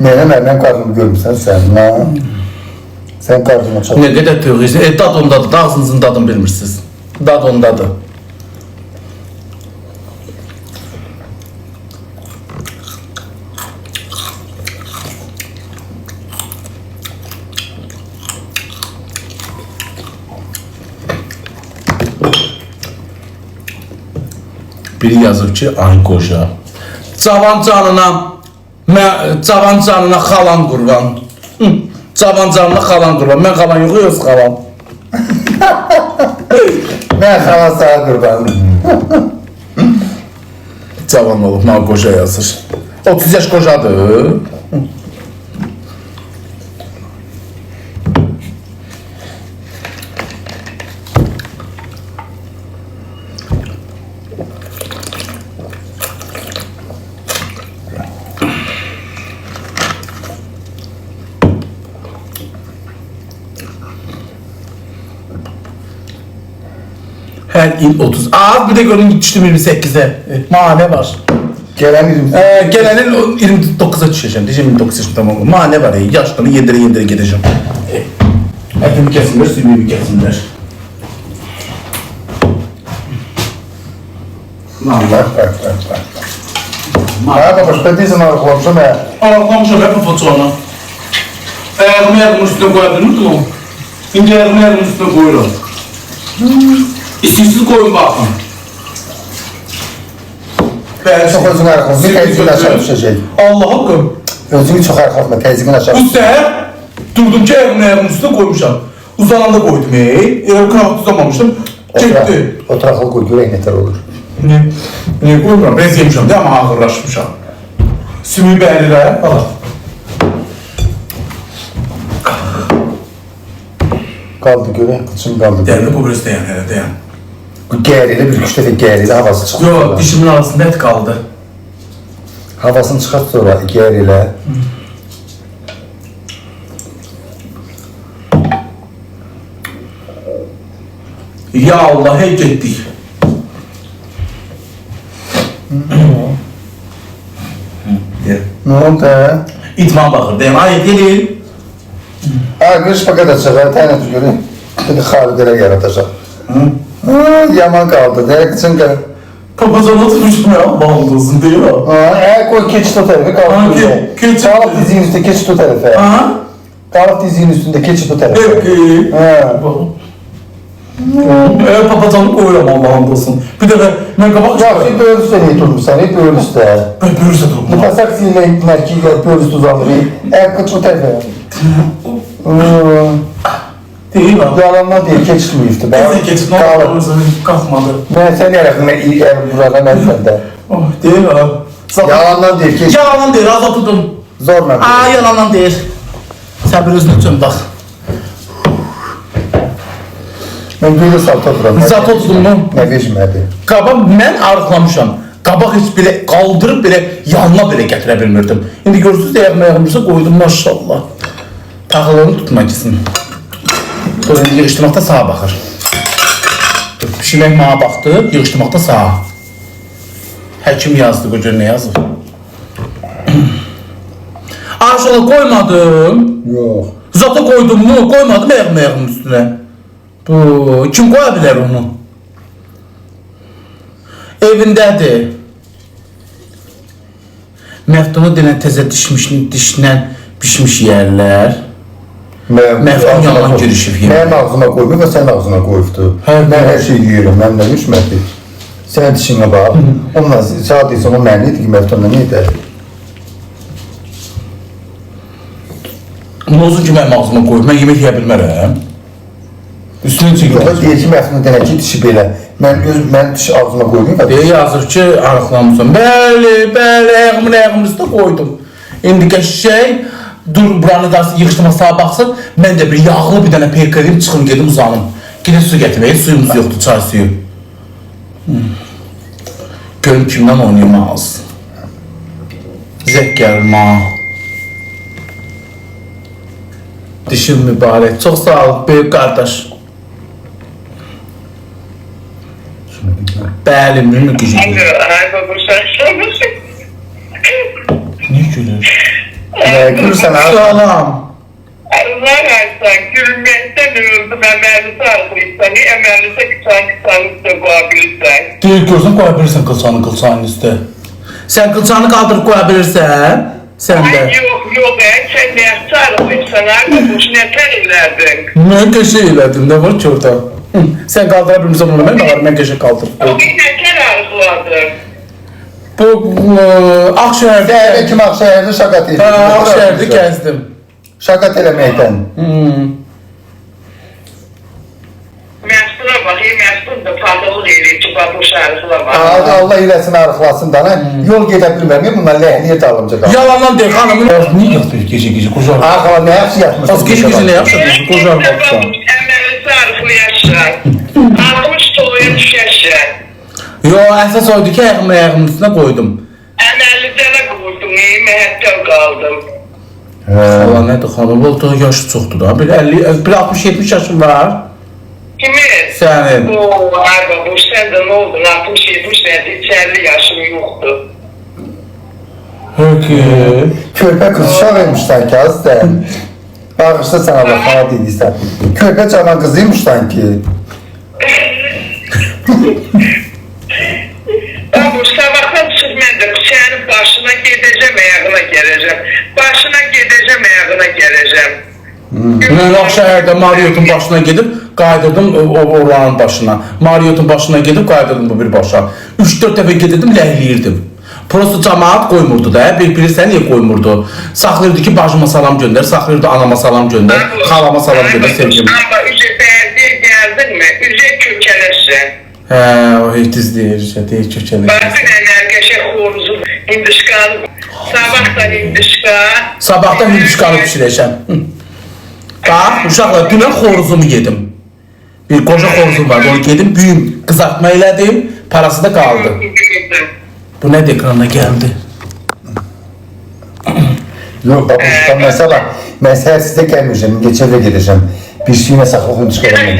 Məndən qarnımı görmüsən sən, lan. Sən qarnıma çal. Ne kadar tığırırsın? Dad ondadır, ağzınızın dadını bilmirsiniz. Dad ondadır. Biri yazır ki, ay qoca. Cavan canına xalan qurban. Cavan canına xalan qurban. Mən xalan yox, öz xalam. Mən xala sağa qurbanım. Cavan olub, mən qoca yazır. 30 yaş qocadır. Her il 30. Az bir de görün düştüm 28'e. Mane var. Gələn ilim. Gelen il 29'a düşeceğim. Diyeceğim 29 yaşında tamam. Mane var ya. Yaşlarını yedire gideceğim. Etimi kesinler, sümüğümü kesinler. Bak. Ha, babaş, ben deyirsən arıqlamışam, hə. Ağlamışım hep bu fotoğrafı. Ayağımın üstüne koyabilir miyim? İnce ayağımın üstüne koyuyorum. İstiyorsunuz koyun bakın. Çox özünü arıqlamışam, təzyiqin aşağı düşəcək. Allah hakkım. Özünü çox arıqlamışam, təzyiqin aşağı Bu sefer durdum ki ayağımın üstüne koymuşam. Uzananda koydum kravat uzamamıştım. Çekti. Oturaqlı qoy, görək nətər olur. Niye koymuyorum? Bez yemişim değil mi? Ağırlaşmışam. Sümüğü beğenirler. Al. Qaldı görək, qıçım qaldı. Değerli bu biraz dayan hele dayan. Bu gərilə, bir üç dəfə gərilə, havası çıxır. Yok dişimin arasında et kaldı. Havasını çıxart sonra, gərilə. Ya Allah hep gittik. Nə oldu, hə? İtman bakır. Deyim ay gelin. Ha, qış pakat açıq, hə, tənə tür görək. Dedi, xarıqələ yaratacaq. Yaman qaldı, deyək, qıçın qaldı. Papazana oturmuşum ya. Bağlısın değil mi? Koy keçi o tərəfə, qalıb keçi. Qalıb dizinin üstündə keçi o tərəfə. Aha. Qalıb dizinin üstündə keçi o tərəfə. Evet. Papazanı koyuyorum Allah'ın olsun. Bir de ben kabak Ya, hep böyle üstə niyə durmuşsan, hep böyle üstə. Ben böyürse durum. Nifəsak sizinlə mərki gəlib böyle üstə uzanır. Qıç o tərəfə. Değil mi? Yalandan deyil, keçitməyibdi. Neyse geçip ne oldu? Kalkmadı. Mən sən yaraqdım, buradan mən səndə. Oh değil mi? Yalandan deyil, keçit. Yalandan değil, az oturdum. Zorla. Aa yalandan değil. Sen bir özünü tüm bak. Mən böyle salta oturam. Zat oturdum mu? Nə vecmədi. Qabaq mən arıqlamışam. Qabaq heç belə qaldırıb belə yanına belə gətirə bilmirdim. İndi görürsünüz ayağımsa qoydum maşallah. Taxılığını tutma gitsin. Dur indi yığışdırmaqda sağa baxır. Dur pişirmək mənə baxdı, yığışdırmaqda sağa. Həkim yazdı bu gün nə yazıb? Arşala koymadım. Yox. Zata koydum mu? Koymadım ayağımın üstüne. Bu kim koya bilər onu? Evindədir. Məftunu denən təzə dişlə pişmiş yerlər. Məftun yalan girişib yemək. Mənim ağzıma qoyub və sənin ağzına qoyubdu. Mən hər şey yiyirəm, mənim də düşmədi. Sən dişinə bax. Ondan saat deyilsə, o mənə idi ki, Məftunla neydi? Nozun ki mənim ağzıma qoyub, mən yemək yeyə bilmərəm. Üstünün çəkiləcək. Yox, deyir ki, Məftun denən ki, dişi belə. Mən dişi ağzıma qoyub və Deyə yazır ki, arıqlamışam. Bəli, ayağımın üstə qoydum. İndi qəşək, dur buranı da yığışdırma sağa baxsın. Mən də bir yağlı bir dənə peyk edeyim, çıxım gedim uzanım. Gedin su gətirməyə, suyumuz yoxdur, çay suyu. Görüm kimdən oynayamaz. Zək gəlir ma. Dişim mübarək. Çox sağ ol, böyük qardaş. Bəli, mümkün gücüm. Ay babuşlar. Niye gülür? Gülürsən ha? Salam. Allah razı gülməkdən öldüm, əməlisi arxıysan, əməlisi qıçan üstə qoya bilirsən. Deyir görsən qoya bilirsən qılçanın üstə. Sən qılçanı qaldırıb qoya bilirsən? Sən də. Yox, sən nəyəsə arxıysan, boş nətər elədin? Mən qəşə elədim, nə var ki orada? Sən qaldıra bilmirsən onu, mən qəşə qaldırıb. Nətər arxıladın? Bu Ağşəhərdə... Dəvə kimi Ağşəhərdə şakat edir. Ağşəhərdə gəzdim. Şakat eləməkdən. Məstuna bax, məstun da padalıq eləyir ki, boş arxılama. Allah eləsin arıqlasın da. Yol gedə bilməm, bunlar ləhliyyə dalımca qalır. Yalandan deyir xanımın. Niyə yatır gecə qocaq? Ağla nə yaxşı yatmışsın. Az gecə nə yaxşı yatmışsın qocaq baxsan. Əməlisi arxılayarsan, arxımış toya düşərsən. Yo, əsas oydu ki, ayağımın üstünə qoydum. Əməllicələ qoydum, məhəttəl qaldım. Allah nədir xanım, oldu, yaşı çoxdur da. Bir 60-70 yaşım var. Kimi? Sənin. Ayba, boş sən də nə oldun? 60-70 nədir? 50 yaşım yoxdur. Peki. Körpə qız uşaq vermişsən ki, az da. Bağışda sənə baxana deyilsən. Körpə canan qızıymışsan ki. Babuş, sabahdan çıxıb mən də sənin başına gedəcəm, ayağına gələcəm. Başına gedəcəm, ayağına gələcəm. Mən Ağşəhərdə Mariotun başına gedib, qaydırdım oranın başına. Mariotun başına gedib, qaydırdım bu bir başa. 3-4 dəfə gedirdim, ləhliyirdim. Prosto cəmaat qoymurdu da, bir-biri niyə qoymurdu? Saxlayırdı ki, bacıma salam göndər, saxlayırdı anama salam göndər, xalama salam göndər, sevgim. Amma üzə bərdiyə gəldin mi, üzə kökələşsən. Hə, o heytiz deyir, kökəli. Bakın ənərgəşə xoruzu, hindişkan, sabahdan hindişkan. Sabahdan hindişkanı pişirəcəm. Bax, uşaqlar, dünən xoruzumu yedim. Bir qoca xoruzum vardı, onu yedim, büyüm, qızartma elədim, parası da qaldı. Bu nədir ekrana gəldi? Yox, babuşdan məsələ, mən səhər sizə gəlməyəcəm, geçərdə gedəcəm. Bir şeyinə saxlığını çıxaram.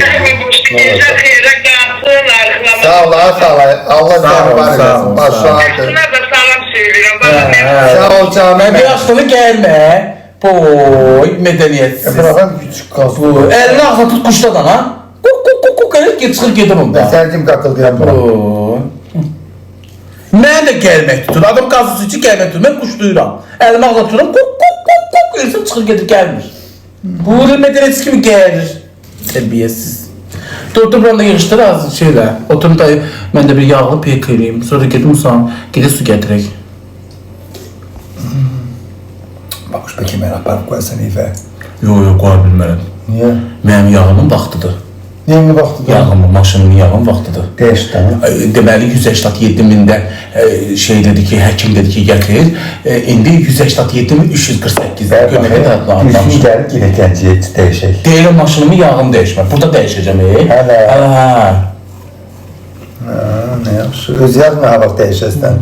Sağ ol, sağ ol. Allah səni var edəsin. Başlandı. Yaşına da salam söylüyorum. Sağ ol canım. Mən bir yaşlığı gəlmə. Boy, mədəniyyətsiz. Bıraxam küçük qalsın. Əlini ağzına tut quşladan ha. Quk, çıxır gedir onda. Mən səni kim qaqıldıyam bırak. Mən də gəlmək tutur. Adam qazısı üçün gəlmək tutur. Mən quşluyuram. Əlimi ağzına tuturam. Quk, elsən çıxır gedir, gəlmir. Bu mədəniyyətsiz kimi gəlir. Tərbiyəsiz. Dur, buranda yığışdır az şeylə. Oturum da mən də bir yağlı peyk eləyim. Sonra gedim usan, gedib su gətirək. Babuş, peki mən aparıb qoyasan evə. Yox, qoya bilmərəm. Niyə? Mənim yağımın vaxtıdır. Neyini vaxtıdır? Yağımın, maşınımın yağım vaxtıdır. Dəyişdən. Deməli 187 mində şey dedi ki, həkim dedi ki, gətir. İndi 187 min 348-də göməkə də adlanmışdır. Düzgün gəlib gedək Gəncəyə dəyişək. Deyirəm maşınımın yağını dəyişmə. Burada dəyişəcəm. Hələ. Hələ. Ne yaxşı. Öz yağını ha vaxt dəyişəsən.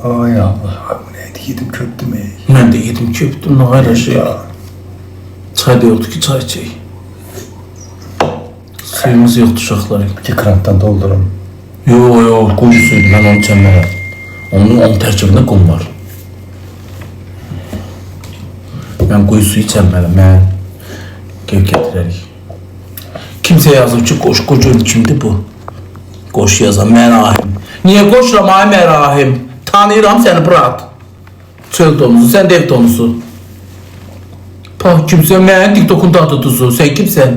Ay Allah, bu neydi? Yedim köptüm ey. Mən də yedim köpdüm, nə qədər şey. Çay da yoxdur ki, çay içək. Suyumuz yoxdur uşaqlar. İki krantdan doldurum. Yox, quyu suyudur, mən onu içəmərəm. Onun tərkibində qum var. Mən quyu suyu içəmərəm, mən gətirərik. Kimsə yazıb ki, qoş, qoca kimdir bu? Qoş yazan, Mərahim. Niyə qoşuram, ay Mərahim? Tanıyıram səni, bırak. Çöl donuzu, sən dev donuzu. Pah, kimsən, mənim TikTok'un dadıduzu, sən kimsən?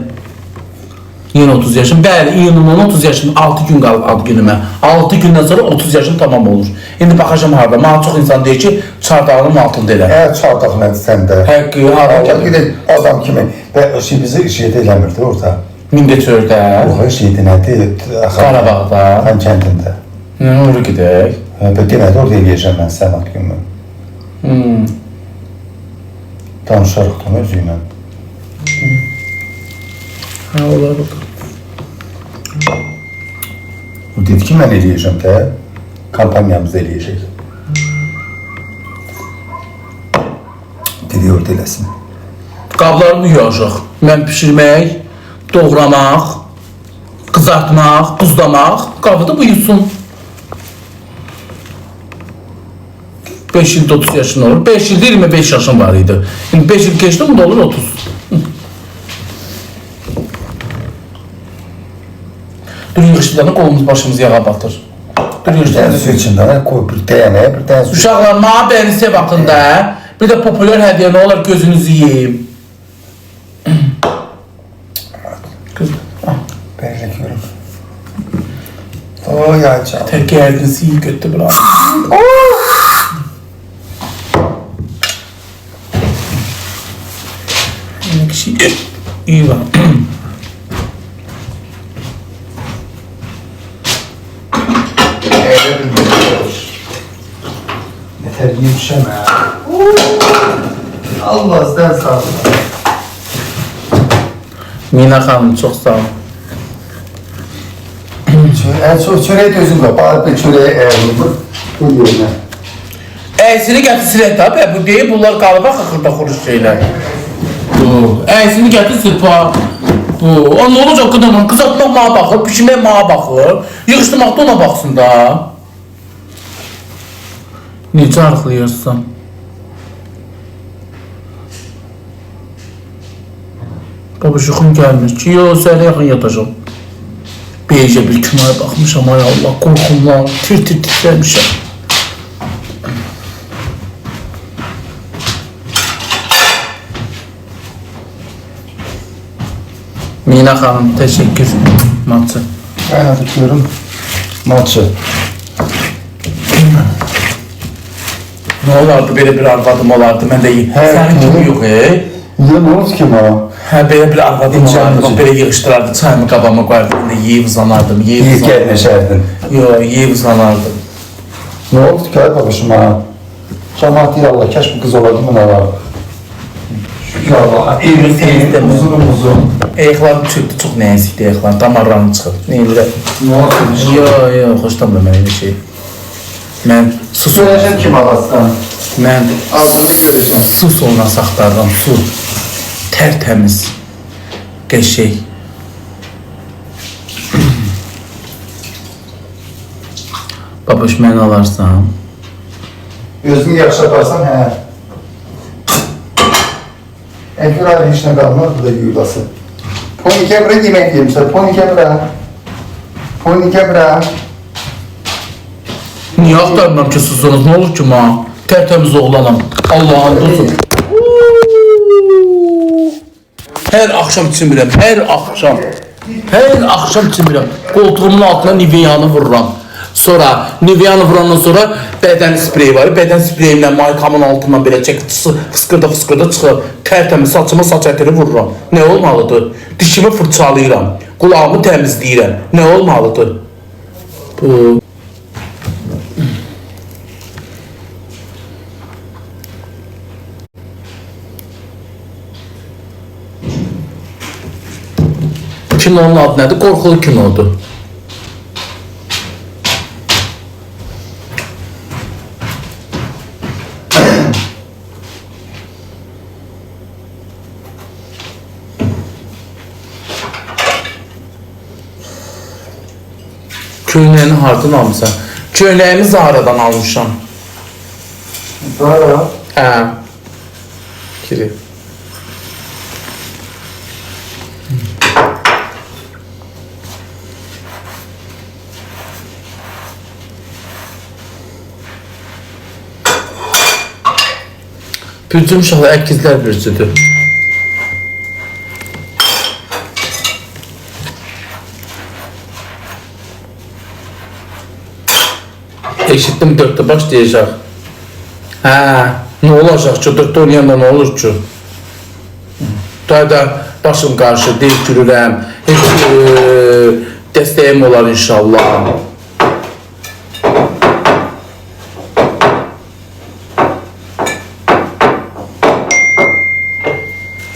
Yeni 30 yaşım, bəli, iyunun 30 yaşım, 6 gün qalıb ad günümə. 6 gündən sonra 30 yaşım tamam olur. İndi baxacam harada, mənə çox insan deyir ki, çardağının altında elə. Çardaq nədir səndə? Həqqi, harada Allah gəlir. gedək adam kimi. Və bizi şeydə eləmirdi orada. Mingəçördə, O şeydə nədir? Qarabağda. Xan kəndində. Oraya gedək. Demədi, orada eləyəcəm mən sənət günümü. Danışarıq da özü ilə. Hə, olar o da. O dedi ki, mən eləyəcəm də, kampanyamızı eləyəcək. Dedi, orada eləsin. Qablarımı yuyacaq. Mən pişirmək, doğramaq, Kızartmaq, buzlamaq, qavıda bu yusun. 5 ildə 30 yaşın olur. 5 ildə 25 yaşın var idi. Şimdi 5 il keçdi, bu da olur 30. Dur yığışdılarına qolumuz başımız yağa batır. Dur Bir yığışdılarına. tane su içinde koy bir tane, bir tane su. Uşaqlar, mənə bəyənizə baxın da. Bir də populyar hədiyyə nə olar gözünüzü yiyeyim. Bekliyorum. O ya çal. Tek gərdiniz iyi götdü bura. Ne kişi iyi var. Yeter yumuşama ya. Allah sizden sağ olun. Mina xanım çox sağ ol. En son çöreği de özüm var. Bari çöreği eğelim. Bu yerine. Əysini gətirsin də, bə, bu deyil, bunlar qalıba xırda xuruş şeylər. Bu, əysini gətirsin, bu, o nə olacaq qıdamın, qızartmaq mağa baxır, pişirmək mağa baxır, yığışdırmaq da ona baxsın da. Necə arıqlayırsan? Baba, yuxum gəlmir ki, yox, səhərə yaxın yatacağım. Beycə bir kümaya baxmışam, ay Allah, qorxumdan, tir-tir titrəmişəm. Mina xanım, teşekkür. Matçı. Ben atıyorum. Maçı. Ne olardı, belə bir arvadım olardı, mən də iyi. Hə, Sənin kimi yox, Ya ne oldu ki ma? Hə, belə bir arvadım İncənici. olardı, bax, belə yığışdırardı, çayımı qabağıma qoyardı, yeyib uzanardım, yeyib İyi uzanardım. gelmeşerdin. Yox, yeyib uzanardım. Ne oldu ki ay babacığım ha? Cemaat ya Allah, keş bu kız olardı mı ne var? Şükür Allah'a. Evin temizdir. Uzun. Ayaqlarım çöktü, çox nəyəsikdi ayaqlarım, damarlarım çıxır. Ne edirəm? Ne oldu? Yox, xoşlamıram mən elə şey. Mən su Söyleyeceğim kim Allah'tan? Mən Ağzını göreceğim. su soluna saxtarıram, su. Tərtəmiz. Qəşəng. Babaş, mən alarsan. Özünü yaxşı yaparsan, hə. Əgər ayrı heç nə qalmaz, bu da yuyulası. Ponikə bura yemək yemişlər, ponikə bura. Ponikə bura. Niyə axtarmıram ki, susunuz? Nə olur ki, ma? Tərtəmiz oğlanam. Allah'ın olsun. Hər axşam çimirəm, hər axşam. Hər axşam çimirəm. Qoltuğumun altına Nivea'nı vururam. Sonra Nivea'nı vurandan sonra bədən spreyi var. Bədən spreyimlə maykamın altından belə çəkib fıskırda çıxır. Tərtəmiz saçıma saç ətiri vururam. Nə olmalıdır? Dişimi fırçalayıram. Qulağımı təmizləyirəm. Nə olmalıdır? Bu... Kinonun adı nədir? Qorxulu kinodur. Köynəyini hardan almışsan? Köynəyimi Zara'dan almışam. Zara. Hə. Kiri. Bürcüm uşaqlar, əkizlər bürcüdür. Eşitdim, dörtte başlayacaq. Hə, nə olacaq ki, dörtte oynayanda nə olur ki? Daha da başım qarşı, deyil gülürəm, dəstəyim olar inşallah.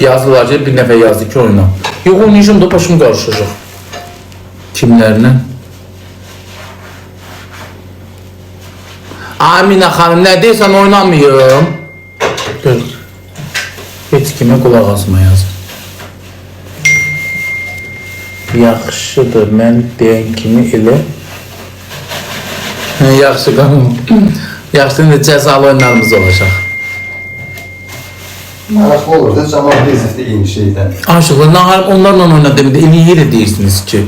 Yazdılar ki, bir nəfər yazdı ki, oyna. Yox, oynayacağım da başım qarışacaq. Kimlərlə? Amina xanım, nə deyirsən, oynamayım. Dur. Heç kimə qulaq asma yazır. Yaxşıdır, mən deyən kimi elə. Yaxşı qanım. Yaxşı, indi cəzalı oyunlarımız olacaq. Maraqlı olur da Camal Bezif de eyni şeydən. Aşıqlar, nahar onlarla oynadım, eləyir deyirsiniz ki.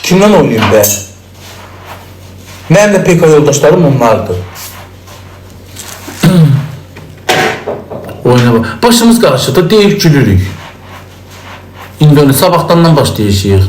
Kimdən oynayayım ben? Mənim də PK yoldaşlarım onlardır. Oyna bak. Başımız qarışır da deyib gülürük. İndi onu sabahtandan başlayacağıq.